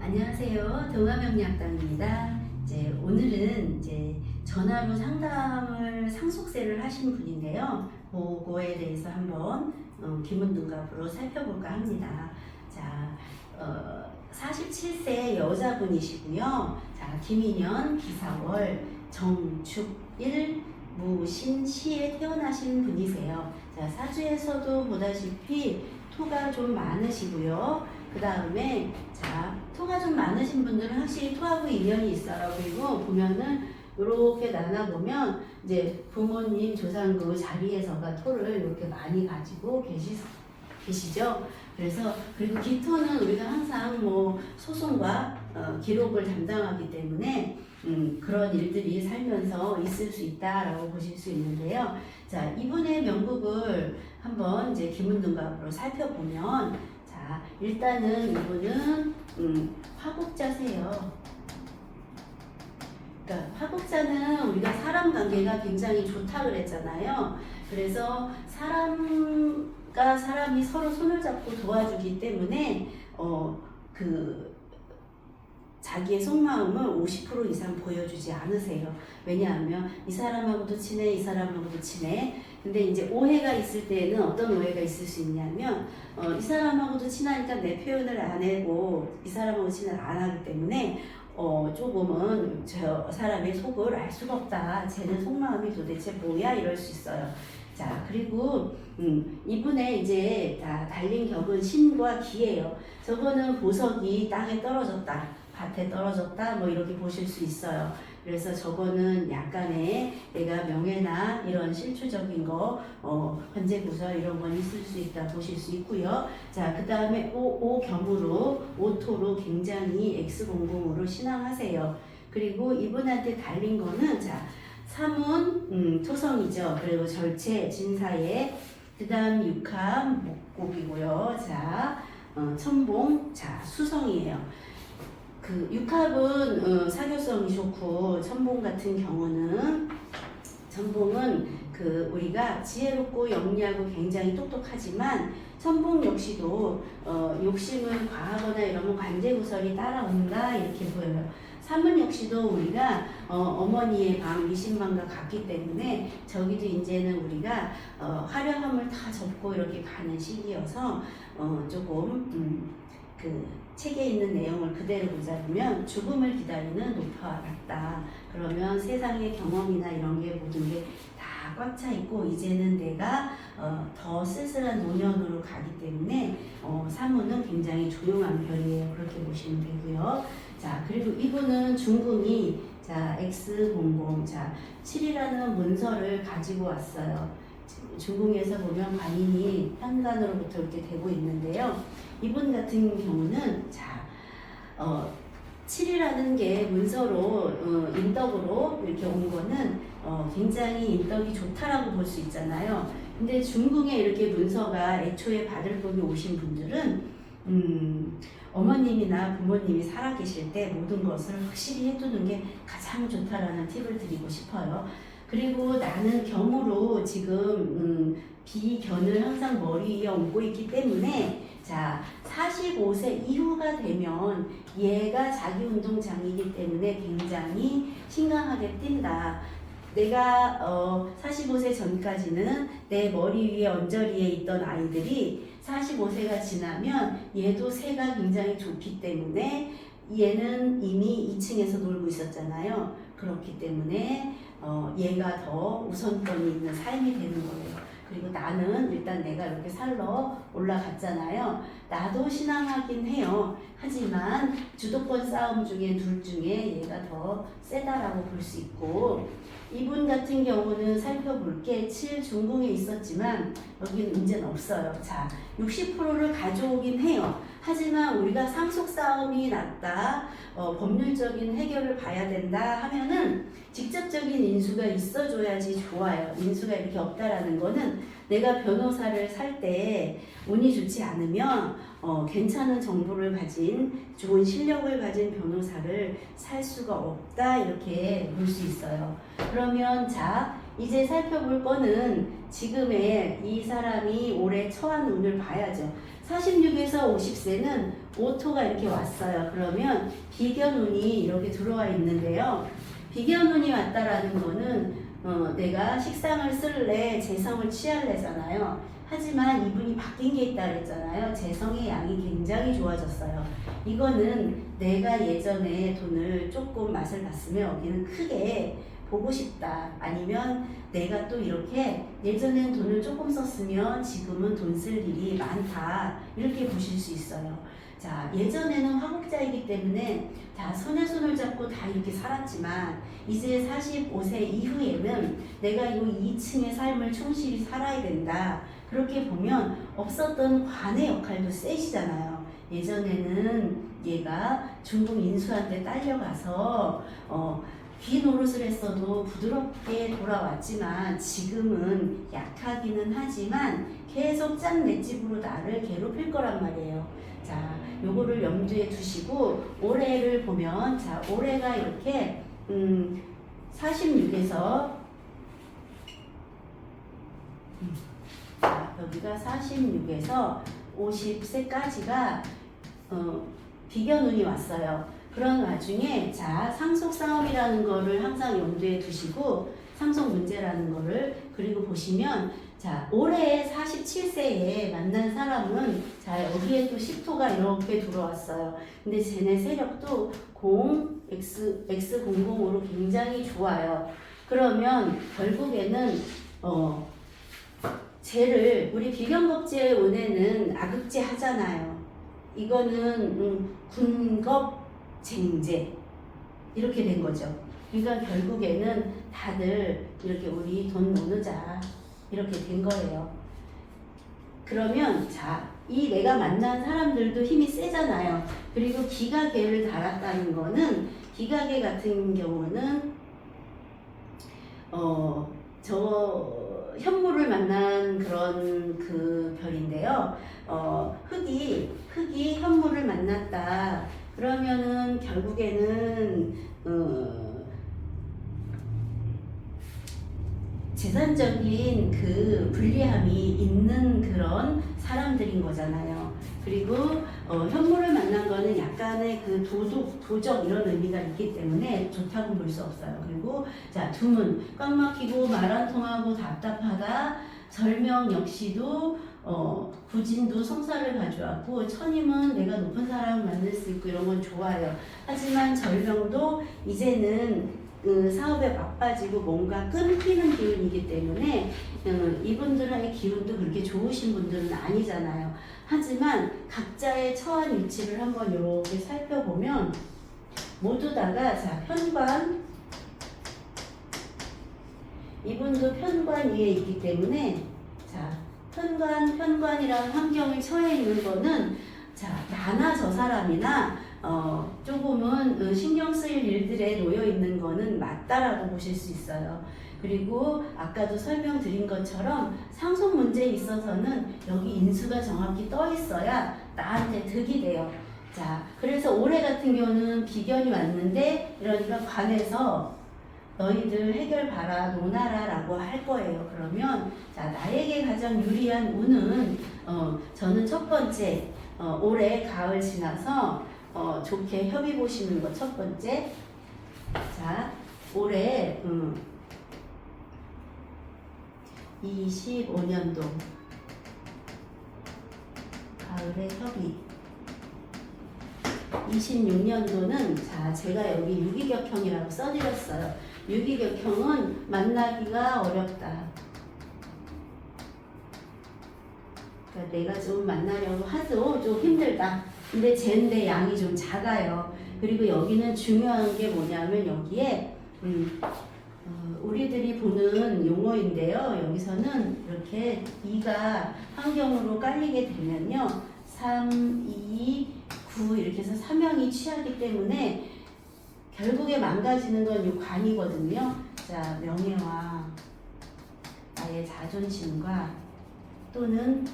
안녕하세요. 동화명리학당입니다. 오늘은 전화로 상담을 상속세를 하신 분인데요. 그거에 대해서 한번 귀문둥갑으로 살펴볼까 합니다. 자, 47세 여자분이시고요. 자, 김인현, 기사월, 정축일, 무신시에 태어나신 분이세요. 자, 사주에서도 보다시피 토가 좀 많으시고요. 그 다음에 자, 토가 좀 많으신 분들은 확실히 토하고 인연이 있어요. 그리고 보면은 이렇게 나눠보면 이제 부모님 조상그 자리에서가 토를 이렇게 많이 가지고 계시죠. 그래서 그리고 기토는 우리가 항상 뭐 소송과 기록을 담당하기 때문에 그런 일들이 살면서 있을 수 있다라고 보실 수 있는데요. 자, 이분의 명국을 한번 이제 귀문둥갑으로 살펴보면 자, 일단은 이분은 화국자세요. 그러니까 화국자는 우리가 사람 관계가 굉장히 좋다 그랬잖아요. 그래서 사람과 사람이 서로 손을 잡고 도와주기 때문에 자기의 속마음을 50% 이상 보여주지 않으세요. 왜냐하면 이 사람하고도 친해, 이 사람하고도 친해. 근데 이제 오해가 있을 때는 어떤 오해가 있을 수 있냐면 이 사람하고도 친하니까 내 표현을 안 하고 이 사람하고 친을 안 하기 때문에 조금은 저 사람의 속을 알 수가 없다. 쟤는 속마음이 도대체 뭐야? 이럴 수 있어요. 자, 그리고 이분의 이제 다 달린 격은 신과 기예요. 저거는 보석이 땅에 떨어졌다. 밭에 떨어졌다 뭐 이렇게 보실 수 있어요. 그래서 저거는 약간의 내가 명예나 이런 실추적인 거 현재구설 이런 건 있을 수 있다 보실 수 있고요. 자, 그 다음에 오겸으로 오토로 굉장히 X00으로 신앙하세요. 그리고 이분한테 달린 거는 자, 삼운 토성이죠. 그리고 절체 진사에 그 다음 육합 목곡이고요. 자, 천봉 자 수성이에요. 그 육합은 사교성이 좋고 천봉 같은 경우는 천봉은 우리가 지혜롭고 영리하고 굉장히 똑똑하지만 천봉 역시도 욕심을 과하거나 이러면 관제구설이 따라온다 이렇게 보여요. 삼은 역시도 우리가 어머니의 방 미신방과 같기 때문에 저기도 이제는 우리가 화려함을 다 접고 이렇게 가는 시기여서 조금 책에 있는 내용을 그대로 보자면 죽음을 기다리는 노파와 같다. 그러면 세상의 경험이나 이런 게 모든 게 다 꽉 차 있고 이제는 내가 더 쓸쓸한 노년으로 가기 때문에 사무는 굉장히 조용한 별이에요. 그렇게 보시면 되고요. 자, 그리고 이분은 중궁이 자 X00 자 7이라는 문서를 가지고 왔어요. 중궁에서 보면 관인이 현관으로부터 이렇게 되고 있는데요. 이분 같은 경우는 자 7이라는 게 문서로 인덕으로 이렇게 온 거는 굉장히 인덕이 좋다라고 볼 수 있잖아요. 근데 중궁에 이렇게 문서가 애초에 받을 분이 오신 분들은 어머님이나 부모님이 살아계실 때 모든 것을 확실히 해두는 게 가장 좋다라는 팁을 드리고 싶어요. 그리고 나는 경으로 지금 비견을 항상 머리 위에 얹고 있기 때문에 자 45세 이후가 되면 얘가 자기운동장이기 때문에 굉장히 신강하게 뛴다. 내가 45세 전까지는 내 머리 위에 언저리에 있던 아이들이 45세가 지나면 얘도 새가 굉장히 좋기 때문에 얘는 이미 2층에서 놀고 있었잖아요. 그렇기 때문에 얘가 더 우선권이 있는 삶이 되는 거예요. 그리고 나는 일단 내가 이렇게 살러 올라갔잖아요. 나도 신앙하긴 해요. 하지만 주도권 싸움 중에 둘 중에 얘가 더 세다라고 볼 수 있고 이분 같은 경우는 살펴볼 게 7 중궁에 있었지만 여기는 이제는 없어요. 자, 60%를 가져오긴 해요. 하지만 우리가 상속 싸움이 났다, 법률적인 해결을 봐야 된다 하면은 직접적인 인수가 있어줘야지 좋아요. 인수가 이렇게 없다라는 거는 내가 변호사를 살 때 운이 좋지 않으면 괜찮은 정보를 가진 좋은 실력을 가진 변호사를 살 수가 없다 이렇게 볼 수 있어요. 그러면 자 이제 살펴볼 거는 지금의 이 사람이 올해 처한 운을 봐야죠. 46에서 50세는 오토가 이렇게 왔어요. 그러면 비견운이 이렇게 들어와 있는데요. 비견운이 왔다라는 거는 내가 식상을 쓸래, 재성을 취할래잖아요. 하지만 이분이 바뀐 게 있다 그랬잖아요. 재성의 양이 굉장히 좋아졌어요. 이거는 내가 예전에 돈을 조금 맛을 봤으면 여기는 크게 보고 싶다. 아니면 내가 또 이렇게 예전엔 돈을 조금 썼으면 지금은 돈 쓸 일이 많다. 이렇게 보실 수 있어요. 자, 예전에는 화국자이기 때문에 다 손에 손을 잡고 다 이렇게 살았지만 이제 45세 이후에는 내가 이 2층의 삶을 충실히 살아야 된다. 그렇게 보면 없었던 관의 역할도 세시잖아요. 예전에는 얘가 중국 인수한테 딸려가서 귀 노릇을 했어도 부드럽게 돌아왔지만 지금은 약하기는 하지만 계속 짠 맷집으로 나를 괴롭힐 거란 말이에요. 자, 요거를 염두에 두시고 올해를 보면 자, 올해가 이렇게 46에서 자, 여기가 46에서 50세까지가 비견운이 왔어요. 그런 와중에 자, 상속 싸움이라는 거를 항상 염두에 두시고 상속 문제라는 거를 그리고 보시면 자, 올해 47세에 만난 사람은 자, 여기에 또 10토가 이렇게 들어왔어요. 근데 쟤네 세력도 X00으로 굉장히 좋아요. 그러면 결국에는 쟤를 우리 비견겁제 운에는 악극제 하잖아요. 이거는 군겁쟁제 이렇게 된 거죠. 그러니까 결국에는 다들 이렇게 우리 돈 모으자 이렇게 된 거예요. 그러면 자, 이 내가 만난 사람들도 힘이 세잖아요. 그리고 기가계를 달았다는 거는 기가계 같은 경우는 현무를 만난 그런 그 별인데요. 흑이 현무를 만났다. 그러면은 결국에는 재산적인 그 불리함이 있는 그런 사람들인 거잖아요. 그리고 현무를 만난 거는 약간의 그 도적 이런 의미가 있기 때문에 좋다고 볼 수 없어요. 그리고 자, 두문 꽉 막히고 말 안 통하고 답답하다. 절명 역시도 구진도 성사를 가져왔고 천임은 내가 높은 사람을 만날 수 있고 이런 건 좋아요. 하지만 절명도 이제는 그 사업에 막빠지고 뭔가 끊기는 기운이기 때문에 이분들의 기운도 그렇게 좋으신 분들은 아니잖아요. 하지만 각자의 처한 위치를 한번 이렇게 살펴보면 모두 다가 자, 편관 이분도 편관 위에 있기 때문에 자, 편관이라는 환경에 처해 있는 거는 자, 나나 저 사람이나 조금은 신경 쓰일 일들에 놓여 있는 거는 맞다라고 보실 수 있어요. 그리고 아까도 설명드린 것처럼 상속 문제에 있어서는 여기 인수가 정확히 떠 있어야 나한테 득이 돼요. 자, 그래서 올해 같은 경우는 비견이 왔는데 이러니까 관에서 너희들 해결 봐라, 논하라 라고 할 거예요. 그러면 자, 나에게 가장 유리한 운은 저는 첫 번째 올해 가을 지나서 좋게 협의 보시는 거 첫 번째. 자, 올해 25년도 가을의 협의 26년도는 자, 제가 여기 유기격형이라고 써드렸어요. 유기격형은 만나기가 어렵다. 그러니까 내가 좀 만나려고 해도 좀 힘들다. 근데 쟤인데 양이 좀 작아요. 그리고 여기는 중요한 게 뭐냐면 여기에 우리들이 보는 용어인데요. 여기서는 이렇게 2가 환경으로 깔리게 되면요. 3, 2, 9 이렇게 해서 사명이 취하기 때문에 결국에 망가지는 건 이 관이거든요. 자, 명예와 나의 자존심과 또는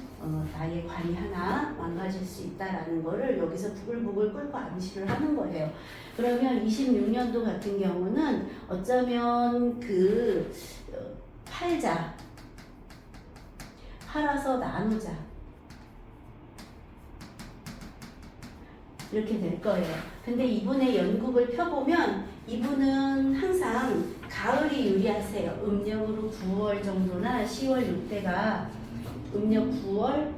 나의 관이 하나 망가질 수 있다라는 거를 여기서 부글부글 끓고 암시를 하는 거예요. 그러면 26년도 같은 경우는 어쩌면 그 팔자, 팔아서 나누자 이렇게 될 거예요. 근데 이분의 연국을 펴보면 이분은 항상 가을이 유리하세요. 음력으로 9월 정도나 10월 이때가 음력 9월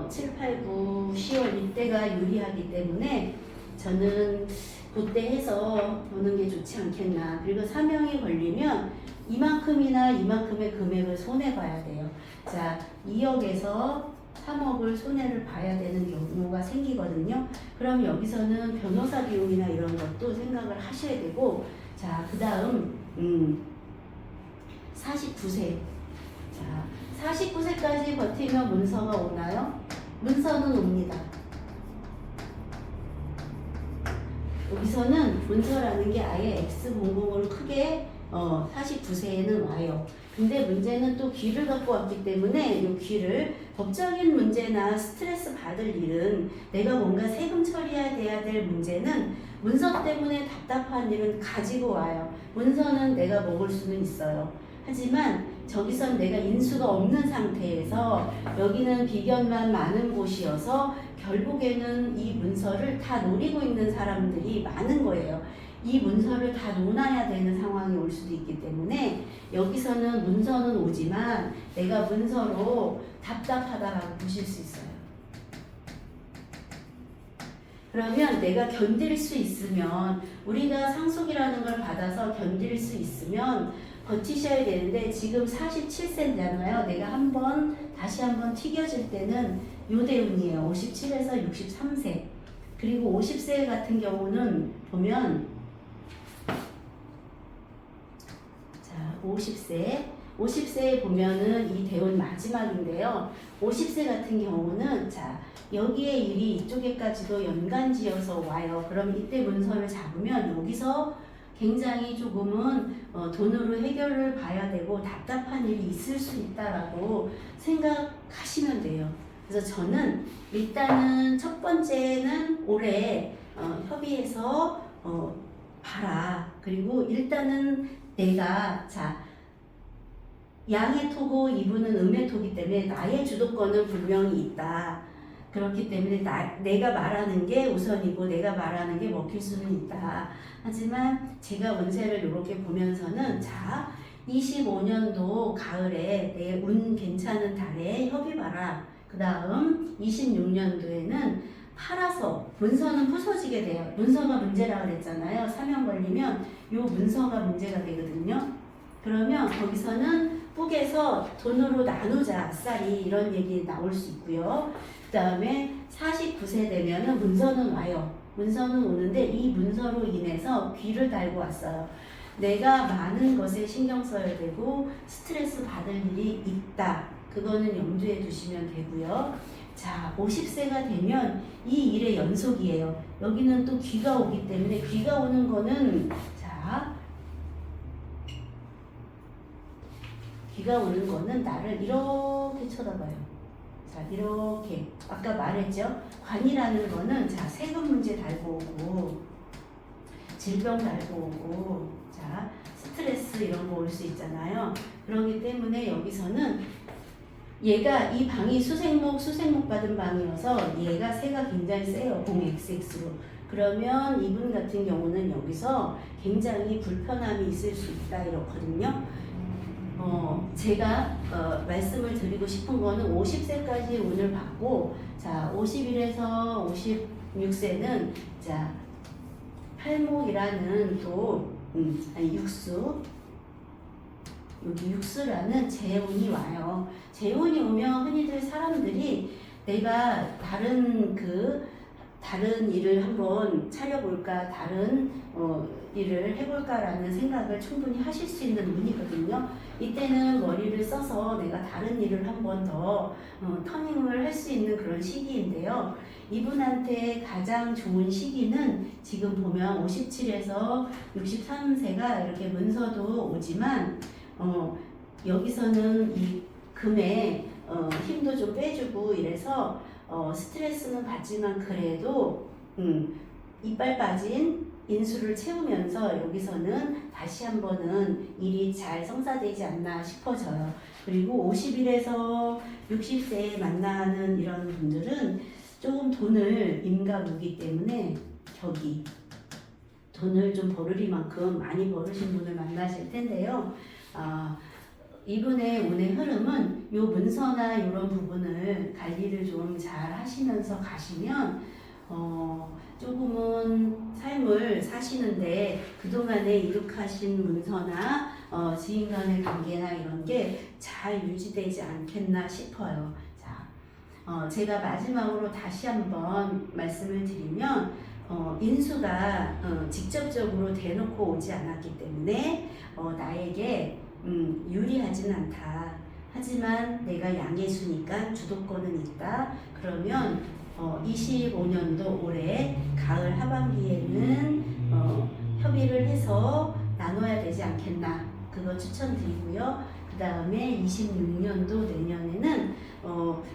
7, 8, 9, 10월 이때가 유리하기 때문에 저는 그때 해서 보는 게 좋지 않겠나. 그리고 사명이 걸리면 이만큼이나 이만큼의 금액을 손해봐야 돼요. 자, 2억에서 3억을 손해를 봐야 되는 경우가 생기거든요. 그럼 여기서는 변호사 비용이나 이런 것도 생각을 하셔야 되고, 자, 그 다음 49세. 자, 49세까지 버티면 문서가 오나요? 문서는 옵니다. 여기서는 문서라는 게 아예 X00으로 크게 49세에는 와요. 근데 문제는 또 귀를 갖고 왔기 때문에 이 귀를 법적인 문제나 스트레스 받을 일은 내가 뭔가 세금 처리해야 될 문제는 문서 때문에 답답한 일은 가지고 와요. 문서는 내가 먹을 수는 있어요. 하지만 저기선 내가 인수가 없는 상태에서 여기는 비견만 많은 곳이어서 결국에는 이 문서를 다 노리고 있는 사람들이 많은 거예요. 이 문서를 다 논해야 되는 상황이 올 수도 있기 때문에 여기서는 문서는 오지만 내가 문서로 답답하다라고 보실 수 있어요. 그러면 내가 견딜 수 있으면 우리가 상속이라는 걸 받아서 견딜 수 있으면 버티셔야 되는데 지금 47세잖아요. 내가 다시 한번 튀겨질 때는 요대운이에요. 57에서 63세. 그리고 50세 같은 경우는 보면 자, 50세에 보면은 이 대운 마지막인데요. 50세 같은 경우는 자, 여기에 일이 이쪽에까지도 연간지어서 와요. 그럼 이때 문서를 잡으면 여기서 굉장히 조금은 돈으로 해결을 봐야 되고 답답한 일이 있을 수 있다라고 생각하시면 돼요. 그래서 저는 일단은 첫 번째는 올해 협의해서 봐라. 그리고 일단은 내가 자 양의 토고 이분은 음의 토기 때문에 나의 주도권은 분명히 있다. 그렇기 때문에 내가 말하는 게 우선이고 내가 말하는 게 먹힐 수는 있다. 하지만 제가 운세를 이렇게 보면서는 자 25년도 가을에 내 운 괜찮은 달에 협의 봐라. 그 다음 26년도에는 팔아서 문서는 부서지게 돼요. 문서가 문제라고 그랬잖아요. 사명 걸리면 요 문서가 문제가 되거든요. 그러면 거기서는 뿌개서 돈으로 나누자 아싸리 이런 얘기 나올 수 있고요. 그 다음에 49세 되면은 문서는 와요. 문서는 오는데 이 문서로 인해서 귀를 달고 왔어요. 내가 많은 것에 신경 써야 되고 스트레스 받을 일이 있다. 그거는 염두에 두시면 되고요. 자, 50세가 되면 이 일의 연속이에요. 여기는 또 귀가 오기 때문에 귀가 오는 거는 자, 귀가 오는 거는 나를 이렇게 쳐다봐요. 자, 이렇게 아까 말했죠. 관이라는 거는 자, 세금 문제 달고 오고 질병 달고 오고 자, 스트레스 이런 거 올 수 있잖아요. 그렇기 때문에 여기서는 얘가 이 방이 수생목 받은 방이어서 얘가 새가 굉장히 세요. 공 XX로. 그러면 이분 같은 경우는 여기서 굉장히 불편함이 있을 수 있다 이렇거든요. 제가 말씀을 드리고 싶은 거는 50세까지 운을 받고 자 51에서 56세는 자 팔목이라는 또 육수 여기 육수라는 재운이 와요. 재운이 오면 흔히들 사람들이 내가 다른 일을 한번 차려볼까, 다른 일을 해볼까라는 생각을 충분히 하실 수 있는 운이거든요. 이때는 머리를 써서 내가 다른 일을 한번 더 터닝을 할 수 있는 그런 시기인데요. 이분한테 가장 좋은 시기는 지금 보면 57에서 63세가 이렇게 문서도 오지만 여기서는 이 금에 힘도 좀 빼주고 이래서 스트레스는 받지만 그래도 이빨 빠진 인수를 채우면서 여기서는 다시 한번은 일이 잘 성사되지 않나 싶어져요. 그리고 50일에서 60세에 만나는 이런 분들은 조금 돈을 임가무기 때문에 격이 돈을 좀 벌으리만큼 많이 벌으신 분을 만나실 텐데요. 이분의 운의 흐름은 요 문서나 이런 부분을 관리를 좀 잘 하시면서 가시면 조금은 삶을 사시는데 그동안에 이룩하신 문서나 지인 간의 관계나 이런 게 잘 유지되지 않겠나 싶어요. 자, 제가 마지막으로 다시 한번 말씀을 드리면 인수가 직접적으로 대놓고 오지 않았기 때문에 나에게 유리하진 않다. 하지만 내가 양의 수니까 주도권은 있다. 그러면 25년도 올해 가을 하반기에는 협의를 해서 나눠야 되지 않겠나. 그거 추천드리고요. 그 다음에 26년도 내년에는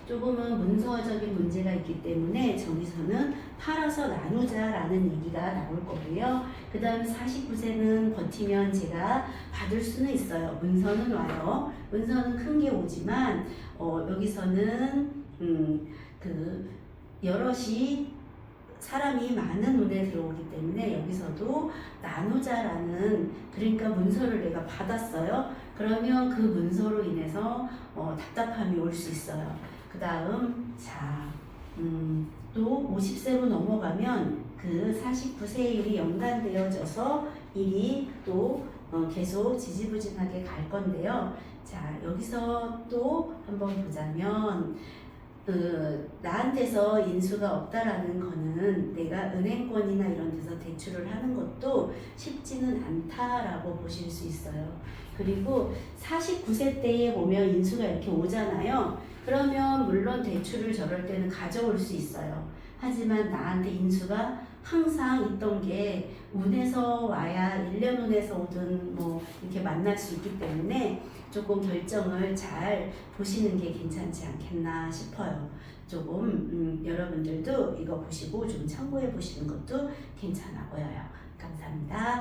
조금은 문서적인 문제가 있기 때문에 저기서는 팔아서 나누자라는 얘기가 나올 거고요. 그 다음 49세는 버티면 제가 받을 수는 있어요. 문서는 와요. 문서는 큰 게 오지만 여기서는 그 여럿이 사람이 많은 눈에 들어오기 때문에 여기서도 나누자라는 그러니까 문서를 내가 받았어요. 그러면 그 문서로 인해서 답답함이 올 수 있어요. 그 다음 또 50세로 넘어가면 그 49세의 일이 연관되어져서 일이 또 계속 지지부진하게 갈 건데요. 자, 여기서 또 한번 보자면 나한테서 인수가 없다라는 거는 내가 은행권이나 이런 데서 대출을 하는 것도 쉽지는 않다라고 보실 수 있어요. 그리고 49세 때에 보면 인수가 이렇게 오잖아요. 그러면 물론 대출을 저럴 때는 가져올 수 있어요. 하지만 나한테 인수가 항상 있던 게 운에서 와야 1년 운에서 오든 뭐 이렇게 만날 수 있기 때문에 조금 결정을 잘 보시는 게 괜찮지 않겠나 싶어요. 조금 여러분들도 이거 보시고 좀 참고해 보시는 것도 괜찮아 보여요. 감사합니다.